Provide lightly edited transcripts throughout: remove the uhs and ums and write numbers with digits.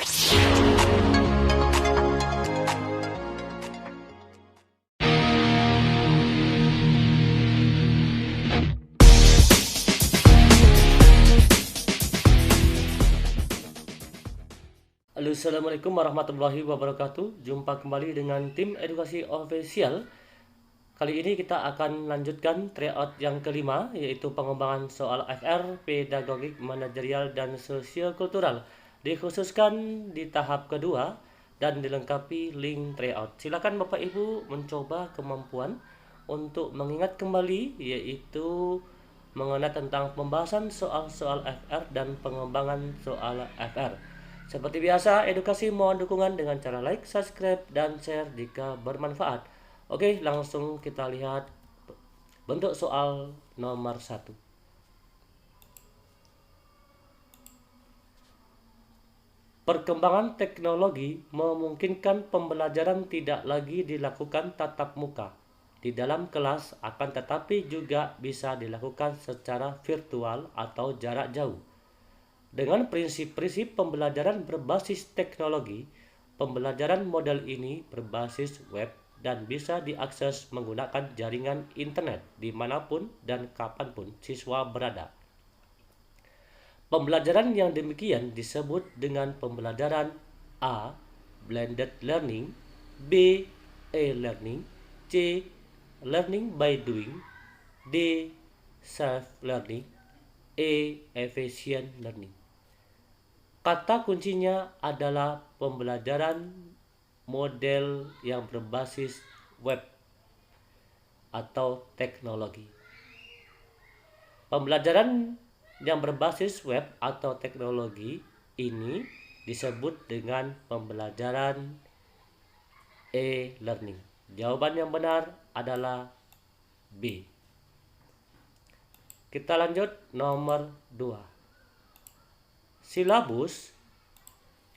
Halo, assalamualaikum warahmatullahi wabarakatuh. Jumpa kembali dengan tim edukasi official. Kali ini kita akan lanjutkan tryout yang kelima, yaitu pengembangan soal FR, pedagogik, manajerial, dan sosiokultural. Dikhususkan di tahap kedua dan dilengkapi link tryout. Silakan Bapak Ibu mencoba kemampuan untuk mengingat kembali, yaitu mengenai tentang pembahasan soal-soal FR dan pengembangan soal FR. Seperti biasa, edukasi mohon dukungan dengan cara like, subscribe, dan share jika bermanfaat. Oke, langsung kita lihat bentuk soal nomor 1. Perkembangan teknologi memungkinkan pembelajaran tidak lagi dilakukan tatap muka di dalam kelas, akan tetapi juga bisa dilakukan secara virtual atau jarak jauh. Dengan prinsip-prinsip pembelajaran berbasis teknologi, pembelajaran model ini berbasis web dan bisa diakses menggunakan jaringan internet dimanapun dan kapanpun siswa berada. Pembelajaran yang demikian disebut dengan pembelajaran A. Blended learning, B. E-learning, C. Learning by doing, D. Self-learning, E. Efficient learning. Kata kuncinya adalah pembelajaran model yang berbasis web atau teknologi. Pembelajaran yang berbasis web atau teknologi ini disebut dengan pembelajaran e-learning. Jawaban yang benar adalah B. Kita lanjut nomor 2. Silabus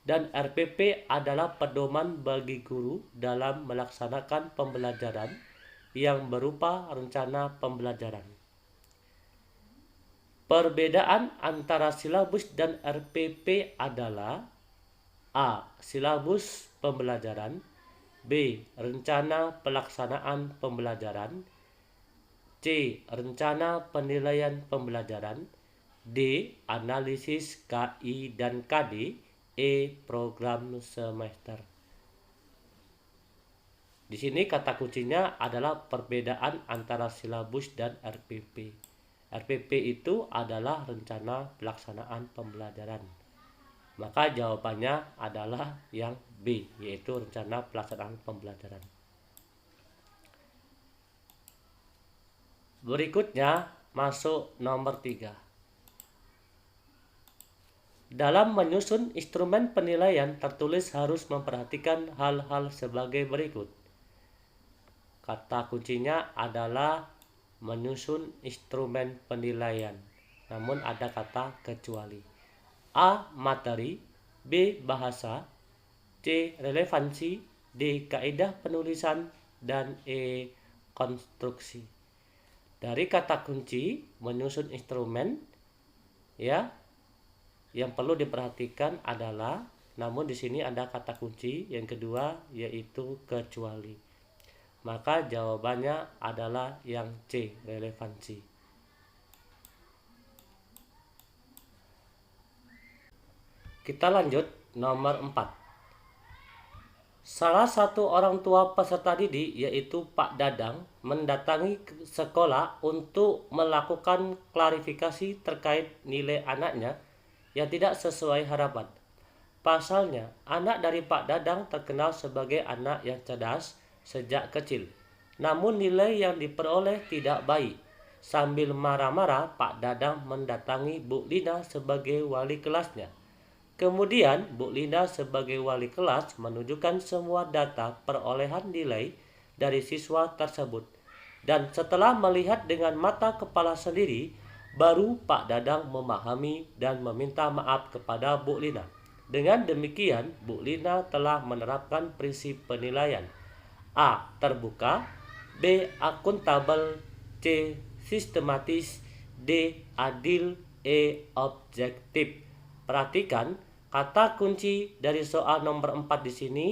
dan RPP adalah pedoman bagi guru dalam melaksanakan pembelajaran yang berupa rencana pembelajaran. Perbedaan antara silabus dan RPP adalah A. Silabus pembelajaran, B. Rencana pelaksanaan pembelajaran, C. Rencana penilaian pembelajaran, D. Analisis KI dan KD, E. Program semester. Di sini kata kuncinya adalah perbedaan antara silabus dan RPP. RPP itu adalah rencana pelaksanaan pembelajaran. Maka jawabannya adalah yang B, yaitu rencana pelaksanaan pembelajaran. Berikutnya masuk nomor 3. Dalam menyusun instrumen penilaian, tertulis harus memperhatikan hal-hal sebagai berikut. Kata kuncinya adalah menyusun instrumen penilaian, namun ada kata kecuali. A. Materi, B. Bahasa, C. Relevansi, D. Kaidah penulisan, dan E. Konstruksi. Dari kata kunci menyusun instrumen, ya, yang perlu diperhatikan adalah, namun di sini ada kata kunci yang kedua, yaitu kecuali. Maka jawabannya adalah yang C, relevansi. Kita lanjut nomor 4. Salah satu orang tua peserta didik, yaitu Pak Dadang, mendatangi sekolah untuk melakukan klarifikasi terkait nilai anaknya yang tidak sesuai harapan. Pasalnya, anak dari Pak Dadang terkenal sebagai anak yang cerdas sejak kecil. Namun nilai yang diperoleh tidak baik. Sambil marah-marah, Pak Dadang mendatangi Bu Lina sebagai wali kelasnya. Kemudian, Bu Lina sebagai wali kelas menunjukkan semua data perolehan nilai dari siswa tersebut. Dan setelah melihat dengan mata kepala sendiri, baru Pak Dadang memahami dan meminta maaf kepada Bu Lina. Dengan demikian, Bu Lina telah menerapkan prinsip penilaian. A. Terbuka, B. Akuntabel, C. Sistematis, D. Adil, E. Objektif. Perhatikan, Kata kunci dari soal nomor 4 di sini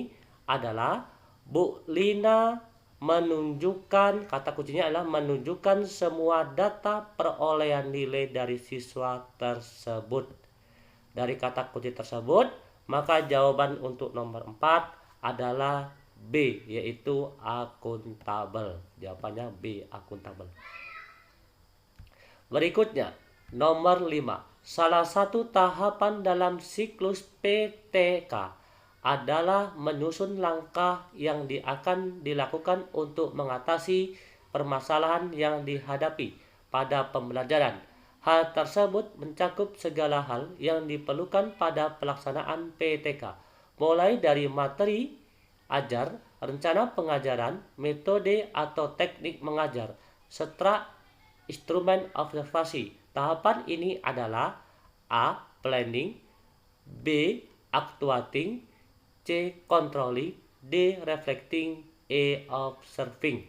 adalah Bu Lina menunjukkan, kata kuncinya adalah menunjukkan semua data perolehan nilai dari siswa tersebut. Dari kata kunci tersebut, maka jawaban untuk nomor 4 adalah B, yaitu akuntabel. Jawabannya B, akuntabel. Berikutnya, nomor 5. Salah satu tahapan dalam siklus PTK adalah menyusun langkah yang akan dilakukan untuk mengatasi permasalahan yang dihadapi pada pembelajaran. Hal tersebut mencakup segala hal yang diperlukan pada pelaksanaan PTK, mulai dari materi ajar, rencana pengajaran, metode atau teknik mengajar, serta instrumen observasi. Tahapan ini adalah A. Planning, B. Actuating, C. Controlling, D. Reflecting, E. Observing.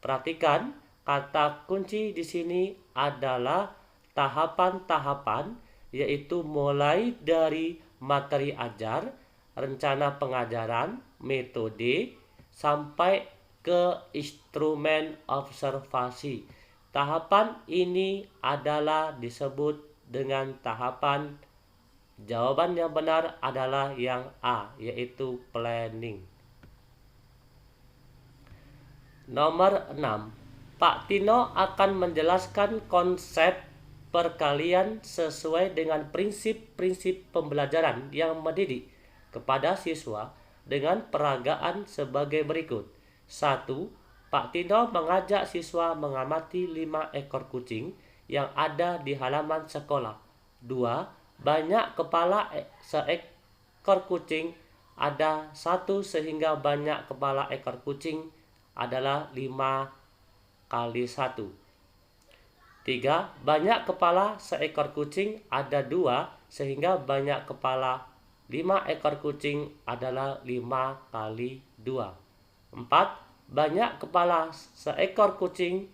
Perhatikan, kata kunci di sini adalah tahapan-tahapan, yaitu mulai dari materi ajar, rencana pengajaran, metode, sampai ke instrumen observasi. Tahapan ini adalah disebut dengan tahapan. Jawaban yang benar adalah yang A, yaitu planning. Nomor 6. Pak Tino akan menjelaskan konsep perkalian sesuai dengan prinsip-prinsip pembelajaran yang mendidik kepada siswa dengan peragaan sebagai berikut. 1. Pak Tino mengajak siswa mengamati 5 ekor kucing yang ada di halaman sekolah. 2. Banyak kepala seekor kucing ada 1 sehingga banyak kepala ekor kucing adalah 5 kali 1. 3. Banyak kepala seekor kucing ada 2 sehingga banyak kepala 5 ekor kucing adalah 5 kali 2. 4. Banyak kepala seekor kucing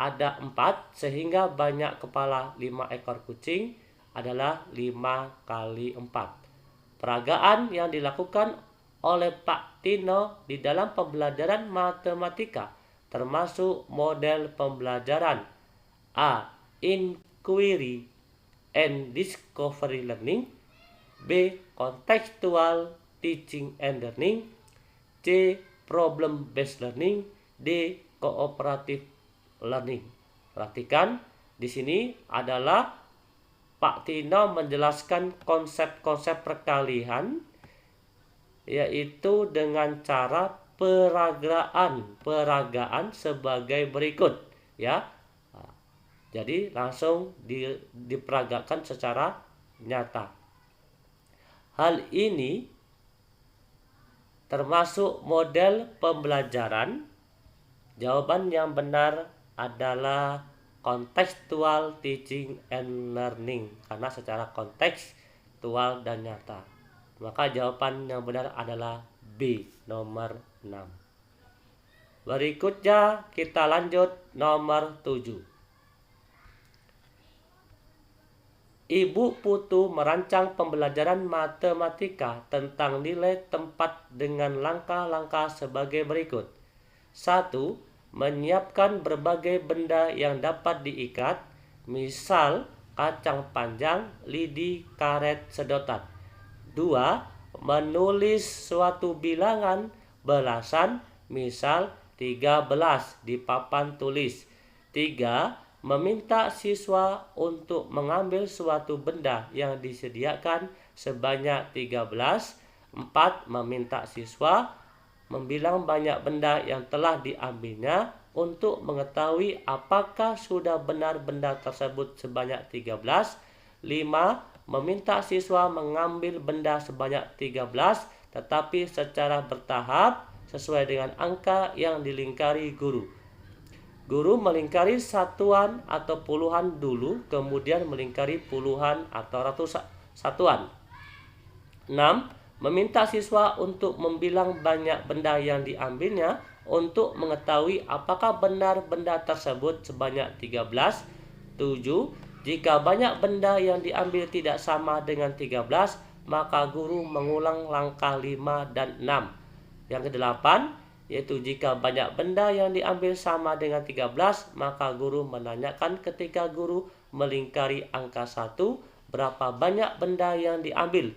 ada 4 sehingga banyak kepala 5 ekor kucing adalah 5 kali 4. Peragaan yang dilakukan oleh Pak Tino di dalam pembelajaran matematika termasuk model pembelajaran A. Inquiry and Discovery Learning, B. Contextual Teaching and Learning, C. Problem based learning, D. Cooperative learning. Perhatikan, di sini adalah Pak Tino menjelaskan konsep-konsep perkalian, yaitu dengan cara peragaan sebagai berikut, ya. Jadi langsung diperagakan secara nyata. Hal ini termasuk model pembelajaran. Jawaban yang benar adalah contextual teaching and learning, karena secara kontekstual dan nyata. Maka jawaban yang benar adalah B, nomor 6. Berikutnya kita lanjut nomor 7. Ibu Putu merancang pembelajaran matematika tentang nilai tempat dengan langkah-langkah sebagai berikut. 1. Menyiapkan berbagai benda yang dapat diikat, misal kacang panjang, lidi, karet, sedotan. 2. Menulis suatu bilangan belasan, misal 13 di papan tulis. 3. Meminta siswa untuk mengambil suatu benda yang disediakan sebanyak 13. 4. Meminta siswa membilang banyak benda yang telah diambilnya untuk mengetahui apakah sudah benar benda tersebut sebanyak 13. 5. Meminta siswa mengambil benda sebanyak 13 tetapi secara bertahap sesuai dengan angka yang dilingkari guru. Guru melingkari satuan atau puluhan dulu, kemudian melingkari puluhan atau ratusan satuan. 6. Meminta siswa untuk membilang banyak benda yang diambilnya untuk mengetahui apakah benar benda tersebut sebanyak 13. 7. Jika banyak benda yang diambil tidak sama dengan 13, maka guru mengulang langkah 5 dan 6. Yang ke-8, yaitu jika banyak benda yang diambil sama dengan 13, maka guru menanyakan ketika guru melingkari angka 1, berapa banyak benda yang diambil.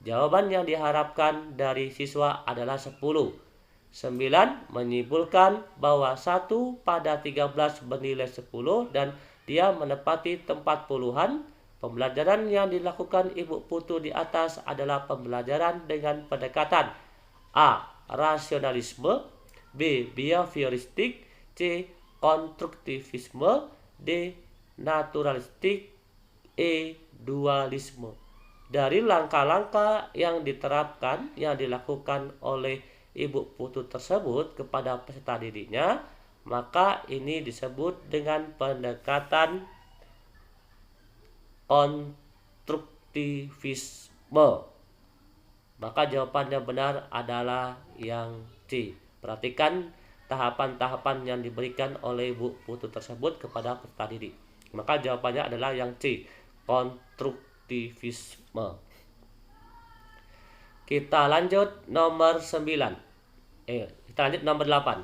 Jawaban yang diharapkan dari siswa adalah 10. 9. Menyimpulkan bahwa 1 pada 13 bernilai 10 dan dia menepati tempat puluhan. Pembelajaran yang dilakukan Ibu Putu di atas adalah pembelajaran dengan pendekatan A. Rasionalisme, B. Behavioristik, C. Konstruktivisme, D. Naturalistik, E. Dualisme. Dari langkah-langkah yang diterapkan, yang dilakukan oleh Ibu Putu tersebut kepada peserta didiknya, maka ini disebut dengan pendekatan konstruktivisme. Maka jawaban yang benar adalah yang C. Perhatikan tahapan-tahapan yang diberikan oleh Ibu Putu tersebut kepada peserta didik. Maka jawabannya adalah yang C. Konstruktivisme. Kita lanjut nomor 9. Kita lanjut nomor 8.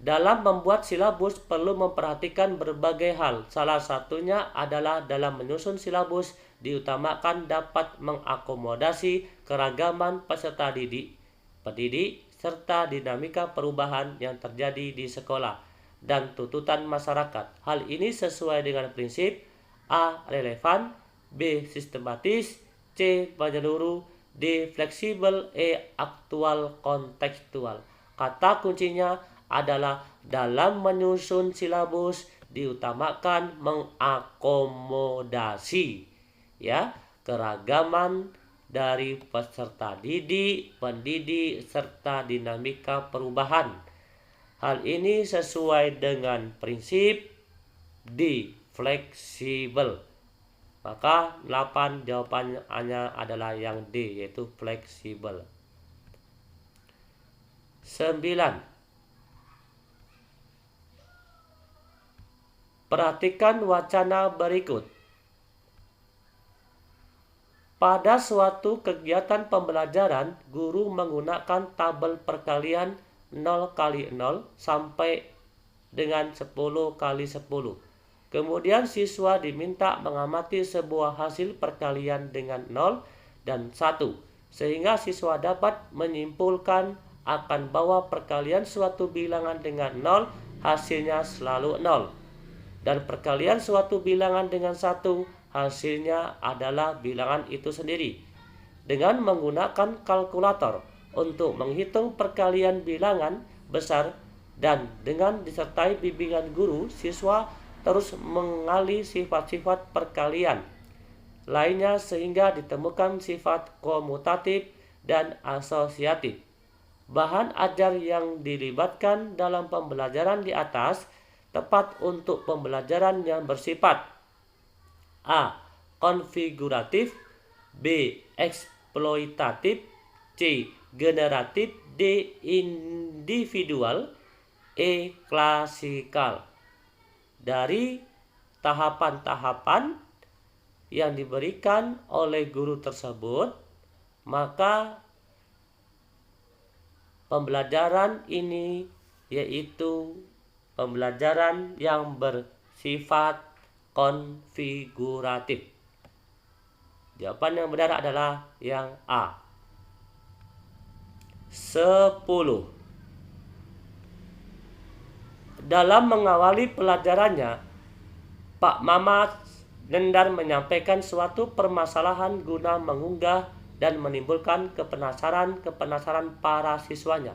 Dalam membuat silabus perlu memperhatikan berbagai hal. Salah satunya adalah dalam menyusun silabus diutamakan dapat mengakomodasi keragaman peserta didik, pendidik, serta dinamika perubahan yang terjadi di sekolah dan tuntutan masyarakat. Hal ini sesuai dengan prinsip A. Relevan, B. Sistematis, C. Menyeluruh, D. Fleksibel, E. Aktual kontekstual. Kata kuncinya adalah dalam menyusun silabus diutamakan mengakomodasi keragaman dari peserta didik, pendidik, serta dinamika perubahan. Hal ini sesuai dengan prinsip D. Fleksibel. Maka 8 jawabannya adalah yang D, yaitu fleksibel. 9. Perhatikan wacana berikut. Pada suatu kegiatan pembelajaran, guru menggunakan tabel perkalian 0 kali 0 sampai dengan 10 kali 10. Kemudian siswa diminta mengamati sebuah hasil perkalian dengan 0 dan 1, sehingga siswa dapat menyimpulkan akan bahwa perkalian suatu bilangan dengan 0 hasilnya selalu 0. Dan perkalian suatu bilangan dengan 1 hasilnya adalah bilangan itu sendiri. Dengan menggunakan kalkulator untuk menghitung perkalian bilangan besar dan dengan disertai bimbingan guru, siswa terus mengali sifat-sifat perkalian lainnya sehingga ditemukan sifat komutatif dan asosiatif. Bahan ajar yang dilibatkan dalam pembelajaran di atas tepat untuk pembelajaran yang bersifat A. Konfiguratif, B. Eksploitatif, C. Generatif, D. Individual, E. Klasikal. Dari tahapan-tahapan yang diberikan oleh guru tersebut, maka pembelajaran ini yaitu pembelajaran yang bersifat konfiguratif. Jawaban yang benar adalah yang A. 10. Dalam mengawali pelajarannya, Pak Mamat Nendar menyampaikan suatu permasalahan guna mengunggah dan menimbulkan kepenasaran para siswanya.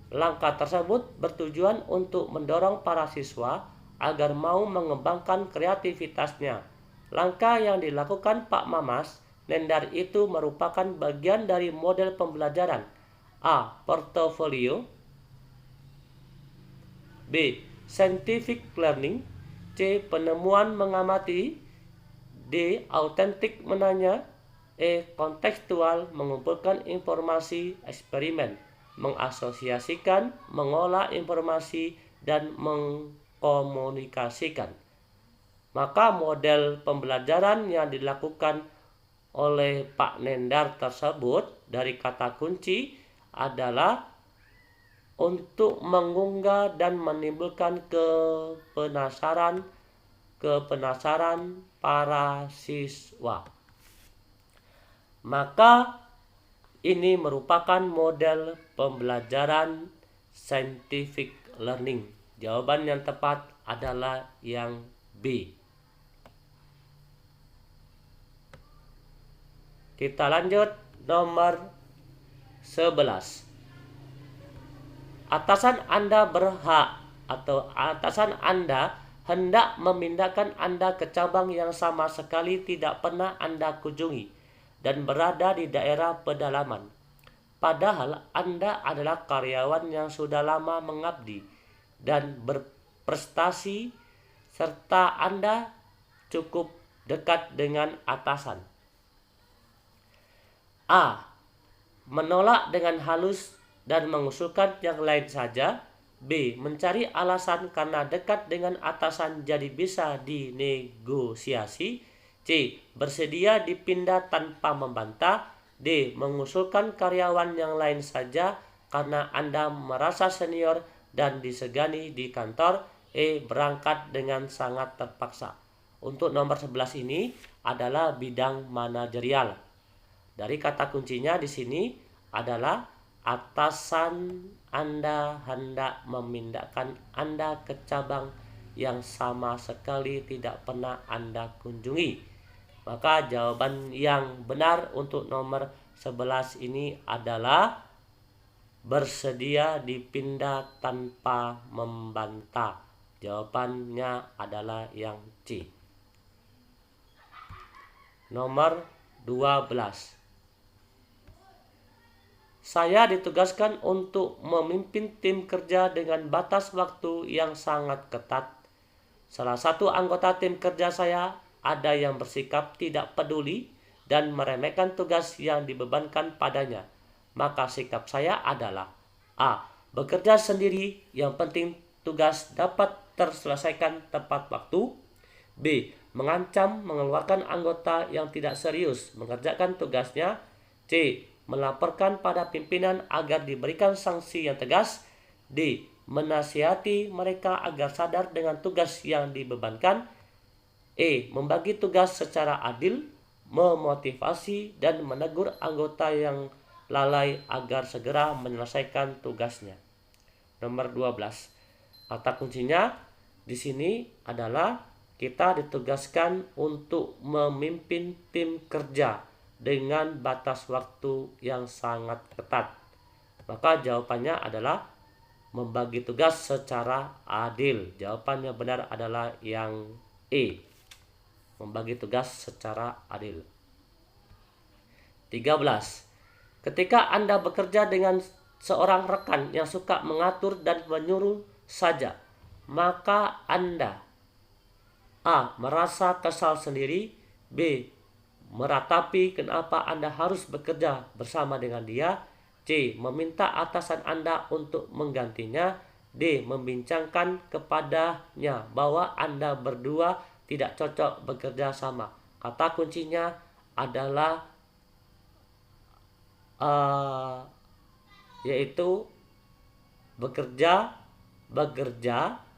Langkah tersebut bertujuan untuk mendorong para siswa agar mau mengembangkan kreativitasnya. Langkah yang dilakukan Pak Mamas Nendar itu merupakan bagian dari model pembelajaran A. Portofolio, B. Scientific learning, C. Penemuan mengamati, D. Autentik menanya, E. Kontekstual mengumpulkan informasi eksperimen, mengasosiasikan, mengolah informasi, dan mengkomunikasikan. Maka model pembelajaran yang dilakukan oleh Pak Nendar tersebut dari kata kunci adalah untuk mengunggah dan menimbulkan kepenasaran para siswa. Maka ini merupakan model pembelajaran scientific learning. Jawaban yang tepat adalah yang B. Kita lanjut nomor 11. Atasan Anda hendak memindahkan Anda ke cabang yang sama sekali tidak pernah Anda kunjungi dan berada di daerah pedalaman. Padahal Anda adalah karyawan yang sudah lama mengabdi dan berprestasi serta Anda cukup dekat dengan atasan. A. Menolak dengan halus dan mengusulkan yang lain saja. B. Mencari alasan karena dekat dengan atasan jadi bisa dinegosiasi. C. Bersedia dipindah tanpa membantah. D. Mengusulkan karyawan yang lain saja karena Anda merasa senior dan disegani di kantor. E. Berangkat dengan sangat terpaksa. Untuk nomor 11 ini adalah bidang manajerial. Dari kata kuncinya di sini adalah atasan Anda hendak memindahkan Anda ke cabang yang sama sekali tidak pernah Anda kunjungi. Maka jawaban yang benar untuk nomor 11 ini adalah bersedia dipindah tanpa membantah. Jawabannya adalah yang C. Nomor 12. Saya ditugaskan untuk memimpin tim kerja dengan batas waktu yang sangat ketat. Salah satu anggota tim kerja saya ada yang bersikap tidak peduli dan meremehkan tugas yang dibebankan padanya. Maka sikap saya adalah A. Bekerja sendiri, yang penting tugas dapat terselesaikan tepat waktu. B. Mengancam mengeluarkan anggota yang tidak serius mengerjakan tugasnya. C. Melaporkan pada pimpinan agar diberikan sanksi yang tegas. D. Menasihati mereka agar sadar dengan tugas yang dibebankan. E. Membagi tugas secara adil, memotivasi dan menegur anggota yang lalai agar segera menyelesaikan tugasnya. Nomor 12. Kata kuncinya di sini adalah kita ditugaskan untuk memimpin tim kerja dengan batas waktu yang sangat ketat. Maka jawabannya adalah membagi tugas secara adil. Jawabannya benar adalah yang E. Membagi tugas secara adil. 13. Ketika Anda bekerja dengan seorang rekan yang suka mengatur dan menyuruh saja, maka Anda A. Merasa kesal sendiri. B. Meratapi kenapa Anda harus bekerja bersama dengan dia. C. Meminta atasan Anda untuk menggantinya. D. Membincangkan kepadanya bahwa Anda berdua tidak cocok bekerja sama. Kata kuncinya adalah yaitu bekerja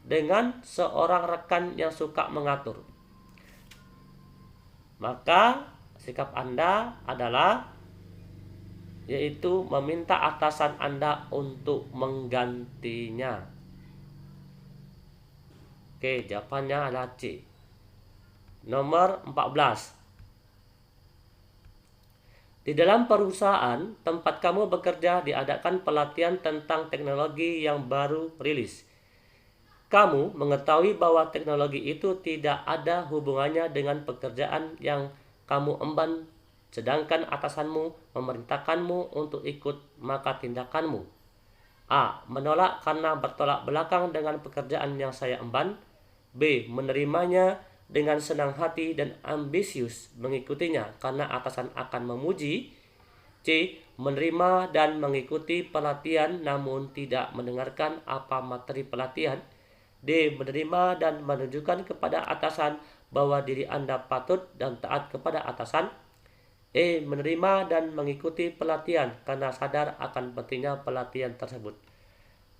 dengan seorang rekan yang suka mengatur. Maka sikap Anda adalah yaitu meminta atasan Anda untuk menggantinya. Oke, jawabannya adalah C. Nomor 14. Di dalam perusahaan tempat kamu bekerja diadakan pelatihan tentang teknologi yang baru rilis. Kamu mengetahui bahwa teknologi itu tidak ada hubungannya dengan pekerjaan yang kamu emban, sedangkan atasanmu memerintahkanmu untuk ikut, maka tindakanmu A. Menolak karena bertolak belakang dengan pekerjaan yang saya emban. B. Menerimanya dengan senang hati dan ambisius mengikutinya karena atasan akan memuji. C. Menerima dan mengikuti pelatihan namun tidak mendengarkan apa materi pelatihan. D. Menerima dan menunjukkan kepada atasan bahwa diri Anda patut dan taat kepada atasan. E. Menerima dan mengikuti pelatihan karena sadar akan pentingnya pelatihan tersebut.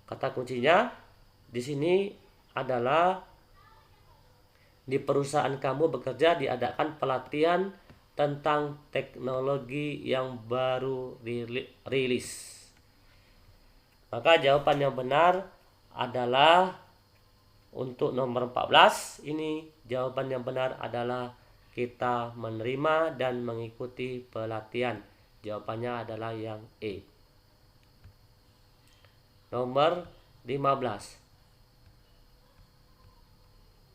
Kata kuncinya di sini adalah di perusahaan kamu bekerja diadakan pelatihan tentang teknologi yang baru rilis. Maka jawaban yang benar adalah untuk nomor 14 ini jawaban yang benar adalah kita menerima dan mengikuti pelatihan. Jawabannya adalah yang E. Nomor 15.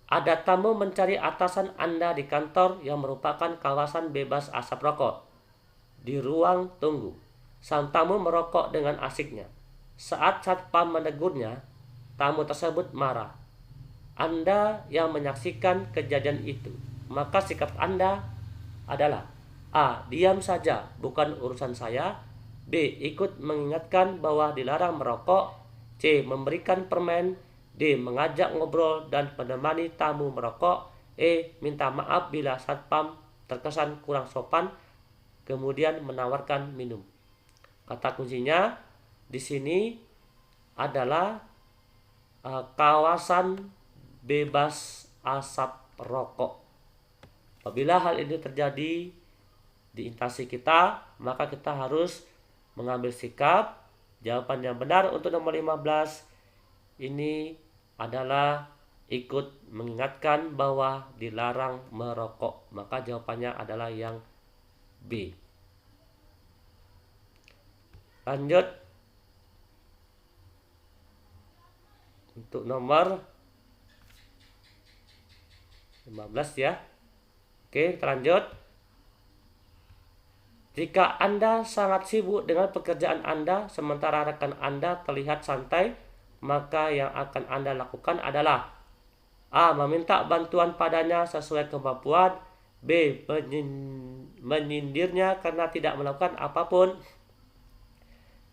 Ada tamu mencari atasan Anda di kantor yang merupakan kawasan bebas asap rokok. Di ruang tunggu, sang tamu merokok dengan asiknya. Saat satpam menegurnya, tamu tersebut marah. Anda yang menyaksikan kejadian itu, maka sikap Anda adalah A. Diam saja, bukan urusan saya. B. Ikut mengingatkan bahwa dilarang merokok. C. Memberikan permen. D. Mengajak ngobrol dan menemani tamu merokok. E. Minta maaf bila satpam terkesan kurang sopan, kemudian menawarkan minum. Kata kuncinya di sini adalah kawasan bebas asap rokok. Apabila hal ini terjadi di instansi kita, maka kita harus mengambil sikap. Jawaban yang benar untuk nomor 15 ini adalah ikut mengingatkan bahwa dilarang merokok. Maka jawabannya adalah yang B. Lanjut untuk nomor 15 ya. Oke, lanjut. Jika Anda sangat sibuk dengan pekerjaan Anda sementara rekan Anda terlihat santai, maka yang akan Anda lakukan adalah A. Meminta bantuan padanya sesuai kemampuan. B. Menyindirnya karena tidak melakukan apapun.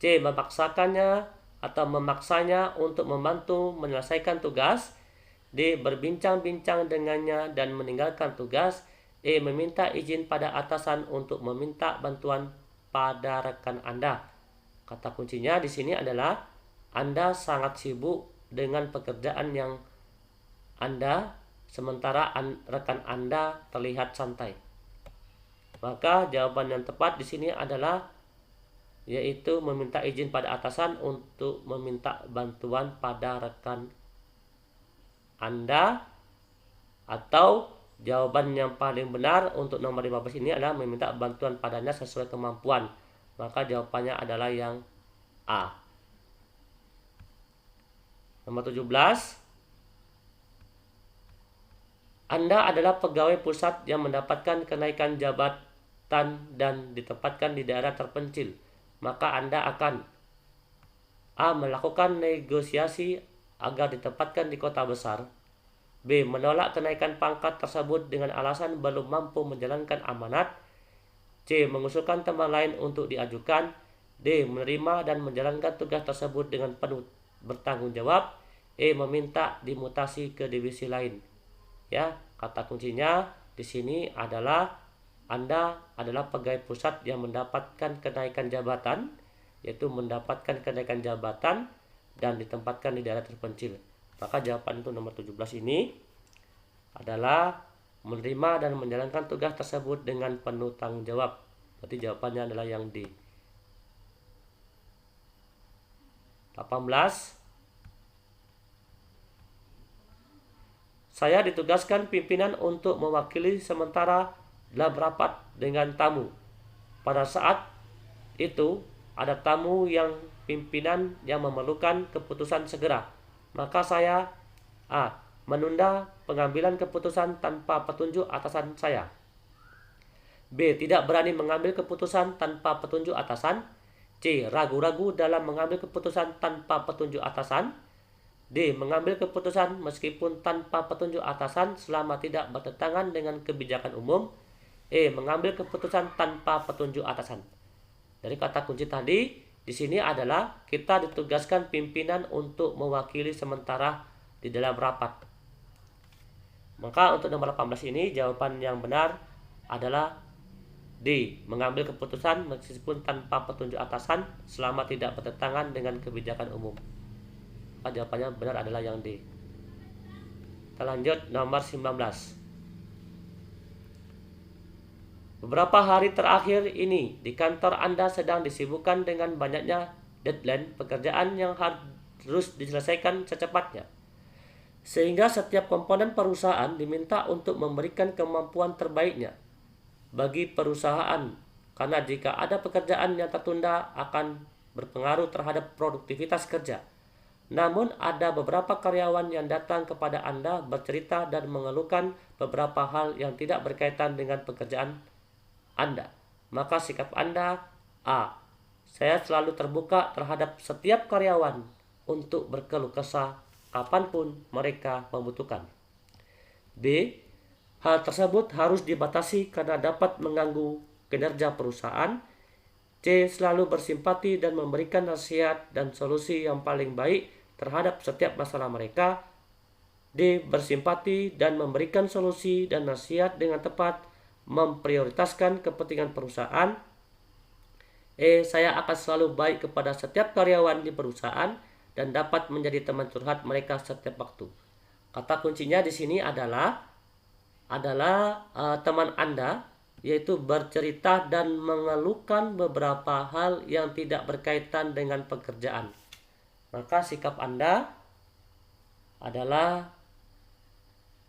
C. Memaksakannya atau memaksanya untuk membantu menyelesaikan tugas. D. Berbincang-bincang dengannya dan meninggalkan tugas. E. Meminta izin pada atasan untuk meminta bantuan pada rekan Anda. Kata kuncinya di sini adalah Anda sangat sibuk dengan pekerjaan yang Anda sementara rekan Anda terlihat santai. Maka jawaban yang tepat di sini adalah yaitu meminta izin pada atasan untuk meminta bantuan pada rekan Anda, atau jawaban yang paling benar untuk nomor 15 ini adalah meminta bantuan padanya sesuai kemampuan. Maka jawabannya adalah yang A. Nomor 17. Anda adalah pegawai pusat yang mendapatkan kenaikan jabatan dan ditempatkan di daerah terpencil. Maka Anda akan A. Melakukan negosiasi agar ditempatkan di kota besar. B. Menolak kenaikan pangkat tersebut dengan alasan belum mampu menjalankan amanat. C. Mengusulkan teman lain untuk diajukan. D. Menerima dan menjalankan tugas tersebut dengan penuh bertanggung jawab. E. Meminta dimutasi ke divisi lain. Ya, kata kuncinya di sini adalah Anda adalah pegawai pusat yang mendapatkan kenaikan jabatan, yaitu mendapatkan kenaikan jabatan dan ditempatkan di daerah terpencil. Maka jawaban untuk nomor 17 ini adalah menerima dan menjalankan tugas tersebut dengan penuh tanggung jawab. Berarti jawabannya adalah yang D. 18. Saya ditugaskan pimpinan untuk mewakili sementara dalam rapat dengan tamu. Pada saat itu ada tamu yang pimpinan yang memerlukan keputusan segera. Maka saya A. Menunda pengambilan keputusan tanpa petunjuk atasan saya. B. Tidak berani mengambil keputusan tanpa petunjuk atasan. C. Ragu-ragu dalam mengambil keputusan tanpa petunjuk atasan. D. Mengambil keputusan meskipun tanpa petunjuk atasan selama tidak bertentangan dengan kebijakan umum. E. Mengambil keputusan tanpa petunjuk atasan. Dari kata kunci tadi di sini adalah kita ditugaskan pimpinan untuk mewakili sementara di dalam rapat. Maka untuk nomor 18 ini jawaban yang benar adalah D. Mengambil keputusan meskipun tanpa petunjuk atasan selama tidak bertentangan dengan kebijakan umum. Maka jawabannya benar adalah yang D. Kita lanjut nomor 19. Beberapa hari terakhir ini di kantor Anda sedang disibukkan dengan banyaknya deadline pekerjaan yang harus diselesaikan secepatnya. Sehingga setiap komponen perusahaan diminta untuk memberikan kemampuan terbaiknya bagi perusahaan, karena jika ada pekerjaan yang tertunda akan berpengaruh terhadap produktivitas kerja. Namun ada beberapa karyawan yang datang kepada Anda bercerita dan mengeluhkan beberapa hal yang tidak berkaitan dengan pekerjaan Anda. Maka sikap Anda: A. Saya selalu terbuka terhadap setiap karyawan untuk berkeluh kesah kapanpun mereka membutuhkan. B. Hal tersebut harus dibatasi karena dapat mengganggu kinerja perusahaan. C. Selalu bersimpati dan memberikan nasihat dan solusi yang paling baik terhadap setiap masalah mereka. D. Bersimpati dan memberikan solusi dan nasihat dengan tepat, memprioritaskan kepentingan perusahaan. E. Saya akan selalu baik kepada setiap karyawan di perusahaan dan dapat menjadi teman curhat mereka setiap waktu. Kata kuncinya di sini adalah teman Anda, yaitu bercerita dan mengeluhkan beberapa hal yang tidak berkaitan dengan pekerjaan. Maka sikap Anda adalah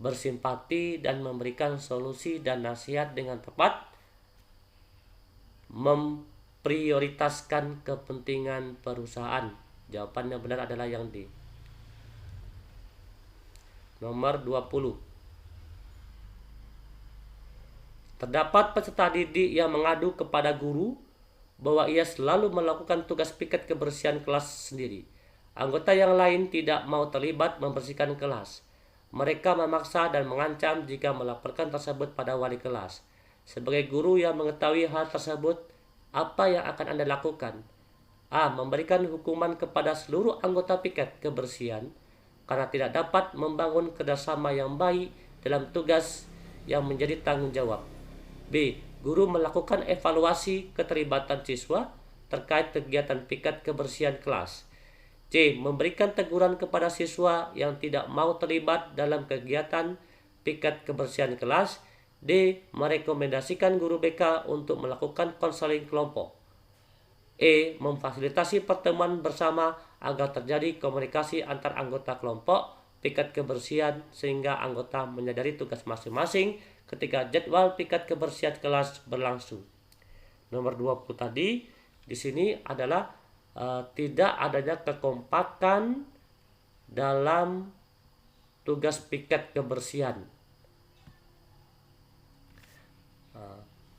bersimpati dan memberikan solusi dan nasihat dengan tepat, memprioritaskan kepentingan perusahaan. Jawaban yang benar adalah yang D. Nomor 20. Terdapat peserta didik yang mengadu kepada guru bahwa ia selalu melakukan tugas piket kebersihan kelas sendiri. Anggota yang lain tidak mau terlibat membersihkan kelas. Mereka memaksa dan mengancam jika melaporkan tersebut pada wali kelas. Sebagai guru yang mengetahui hal tersebut, apa yang akan Anda lakukan? A. Memberikan hukuman kepada seluruh anggota piket kebersihan karena tidak dapat membangun kerjasama yang baik dalam tugas yang menjadi tanggung jawab. B. Guru melakukan evaluasi keterlibatan siswa terkait kegiatan piket kebersihan kelas. C. Memberikan teguran kepada siswa yang tidak mau terlibat dalam kegiatan piket kebersihan kelas. D. Merekomendasikan guru BK untuk melakukan konseling kelompok. E. Memfasilitasi pertemuan bersama agar terjadi komunikasi antar anggota kelompok piket kebersihan sehingga anggota menyadari tugas masing-masing ketika jadwal piket kebersihan kelas berlangsung. Nomor 20 tadi di sini adalah tidak adanya kekompakan dalam tugas piket kebersihan.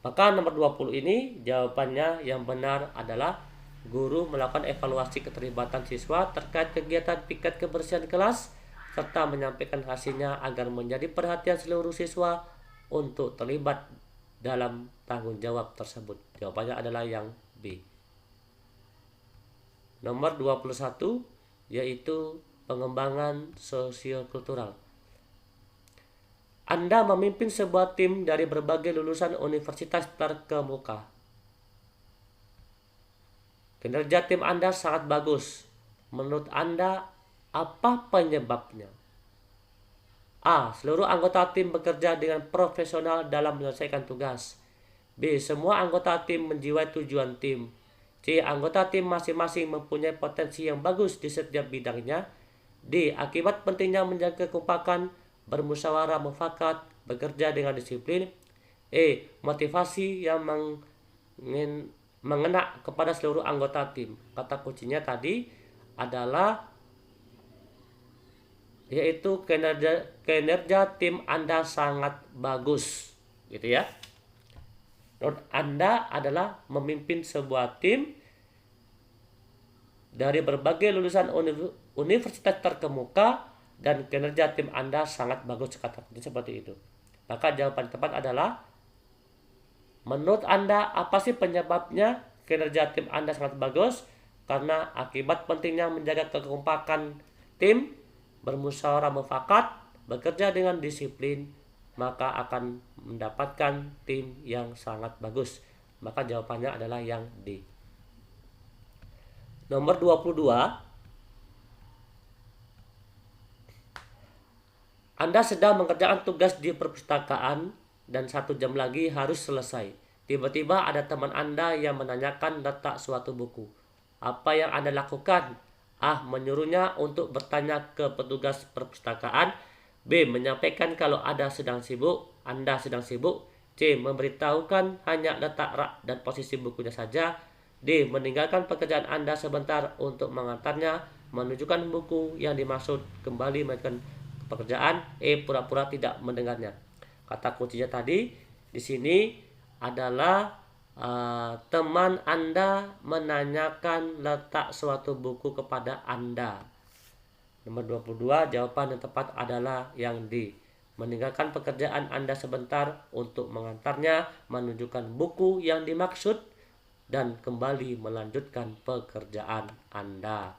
Maka nomor 20 ini jawabannya yang benar adalah guru melakukan evaluasi keterlibatan siswa terkait kegiatan piket kebersihan kelas serta menyampaikan hasilnya agar menjadi perhatian seluruh siswa untuk terlibat dalam tanggung jawab tersebut. Jawabannya adalah yang B. Nomor 21 yaitu pengembangan sosiokultural. Anda memimpin sebuah tim dari berbagai lulusan universitas terkemuka. Kinerja tim Anda sangat bagus. Menurut Anda, apa penyebabnya? A. Seluruh anggota tim bekerja dengan profesional dalam menyelesaikan tugas. B. Semua anggota tim menjiwai tujuan tim. C. Anggota tim masing-masing mempunyai potensi yang bagus di setiap bidangnya. D. Akibat pentingnya menjaga kekompakan, bermusyawarah mufakat, bekerja dengan disiplin. E. Motivasi yang mengena kepada seluruh anggota tim. Kata kuncinya tadi adalah yaitu kinerja tim Anda sangat bagus, gitu ya. Menurut Anda adalah memimpin sebuah tim dari berbagai lulusan universitas terkemuka dan kinerja tim Anda sangat bagus, kata seperti itu. Maka jawaban tepat adalah menurut Anda apa sih penyebabnya kinerja tim Anda sangat bagus? Karena akibat pentingnya menjaga kekompakan tim, bermusyawarah mufakat, bekerja dengan disiplin, maka akan mendapatkan tim yang sangat bagus. Maka jawabannya adalah yang D. Nomor 22, Anda sedang mengerjakan tugas di perpustakaan dan 1 jam lagi harus selesai. Tiba-tiba ada teman Anda yang menanyakan letak suatu buku. Apa yang Anda lakukan? A. Menyuruhnya untuk bertanya ke petugas perpustakaan. B. Menyampaikan kalau Anda sedang sibuk. C. Memberitahukan hanya letak rak dan posisi bukunya saja. D. Meninggalkan pekerjaan Anda sebentar untuk mengantarnya, menunjukkan buku yang dimaksud, kembali melanjutkan pekerjaan. Pura-pura tidak mendengarnya. Kata kuncinya tadi di sini adalah teman Anda menanyakan letak suatu buku kepada Anda. Nomor 22, jawaban yang tepat adalah yang D. Meninggalkan pekerjaan Anda sebentar untuk mengantarnya, menunjukkan buku yang dimaksud, dan kembali melanjutkan pekerjaan Anda.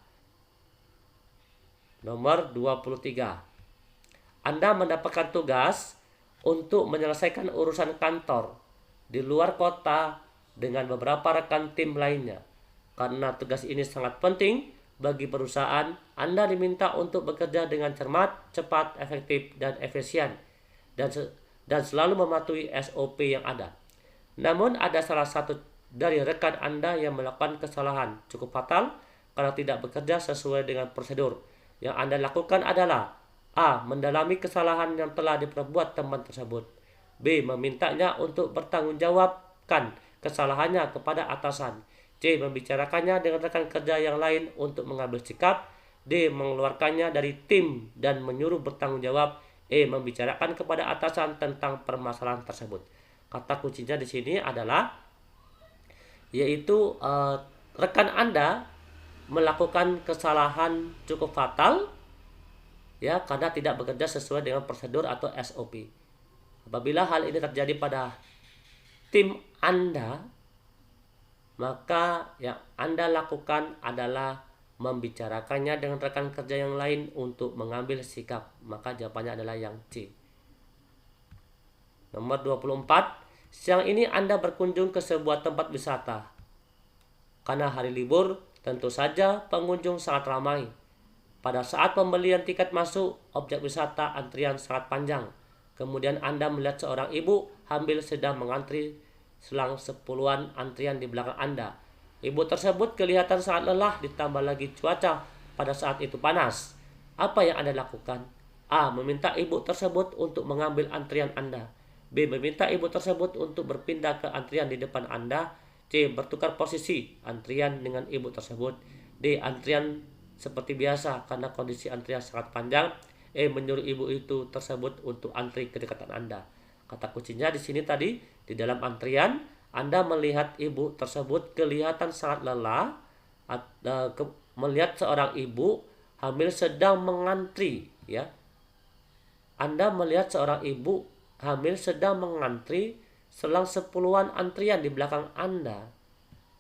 Nomor 23, Anda mendapatkan tugas untuk menyelesaikan urusan kantor di luar kota dengan beberapa rekan tim lainnya. Karena tugas ini sangat penting bagi perusahaan, Anda diminta untuk bekerja dengan cermat, cepat, efektif, dan efisien, dan selalu mematuhi SOP yang ada. Namun ada salah satu dari rekan Anda yang melakukan kesalahan cukup fatal karena tidak bekerja sesuai dengan prosedur. Yang Anda lakukan adalah A. Mendalami kesalahan yang telah diperbuat teman tersebut. B. Memintanya untuk bertanggungjawabkan kesalahannya kepada atasan. C. Membicarakannya dengan rekan kerja yang lain untuk mengambil sikap. D. Mengeluarkannya dari tim dan menyuruh bertanggung jawab. Membicarakan kepada atasan tentang permasalahan tersebut. Kata kuncinya di sini adalah yaitu rekan Anda melakukan kesalahan cukup fatal ya karena tidak bekerja sesuai dengan prosedur atau SOP. Apabila hal ini terjadi pada tim Anda, maka yang Anda lakukan adalah membicarakannya dengan rekan kerja yang lain untuk mengambil sikap. Maka jawabannya adalah yang C. Nomor 24, siang ini Anda berkunjung ke sebuah tempat wisata. Karena hari libur, tentu saja pengunjung sangat ramai. Pada saat pembelian tiket masuk objek wisata, antrian sangat panjang. Kemudian Anda melihat seorang ibu hamil sedang mengantri selang 10-an antrian di belakang Anda. Ibu tersebut kelihatan sangat lelah, ditambah lagi cuaca pada saat itu panas. Apa yang Anda lakukan? A. Meminta ibu tersebut untuk mengambil antrian Anda. B. Meminta ibu tersebut untuk berpindah ke antrian di depan Anda. C. Bertukar posisi antrian dengan ibu tersebut. D. Antrian seperti biasa karena kondisi antrian sangat panjang. Menyuruh ibu itu tersebut untuk antri ke dekatan Anda. Kata kuncinya di sini tadi, di dalam antrian Anda melihat ibu tersebut kelihatan sangat lelah, melihat seorang ibu hamil sedang mengantri ya. Anda melihat seorang ibu hamil sedang mengantri selang 10-an antrian di belakang Anda,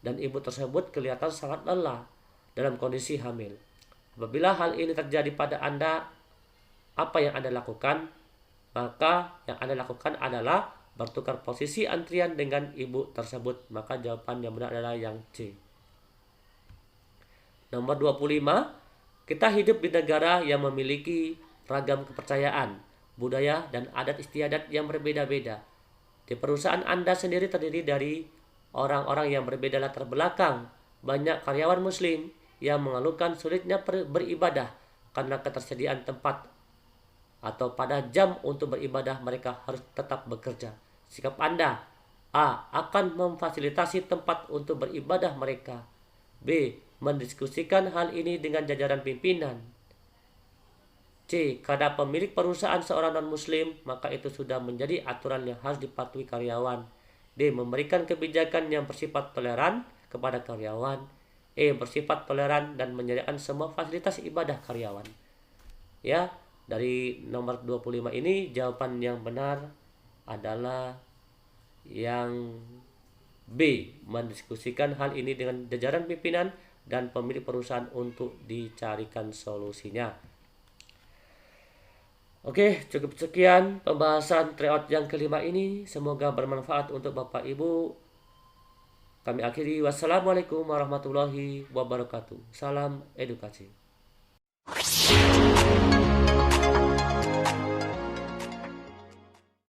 dan ibu tersebut kelihatan sangat lelah dalam kondisi hamil. Apabila hal ini terjadi pada Anda, apa yang Anda lakukan? Maka yang Anda lakukan adalah bertukar posisi antrian dengan ibu tersebut. Maka jawaban yang benar adalah yang C. Nomor 25, kita hidup di negara yang memiliki ragam kepercayaan, budaya, dan adat istiadat yang berbeda-beda. Di perusahaan Anda sendiri terdiri dari orang-orang yang berbeda latar belakang. Banyak karyawan muslim yang mengeluhkan sulitnya beribadah karena ketersediaan tempat atau pada jam untuk beribadah mereka harus tetap bekerja. Sikap Anda: A. Akan memfasilitasi tempat untuk beribadah mereka. B. Mendiskusikan hal ini dengan jajaran pimpinan. C. Karena pemilik perusahaan seorang non-muslim, maka itu sudah menjadi aturan yang harus dipatuhi karyawan. D. Memberikan kebijakan yang bersifat toleran kepada karyawan. Bersifat toleran dan menyediakan semua fasilitas ibadah karyawan. Ya, dari nomor 25 ini jawaban yang benar adalah yang B. Mendiskusikan hal ini dengan jajaran pimpinan dan pemilik perusahaan untuk dicarikan solusinya. Oke, cukup sekian pembahasan tryout yang kelima ini. Semoga bermanfaat untuk Bapak Ibu. Kami akhiri. Wassalamualaikum warahmatullahi wabarakatuh. Salam edukasi.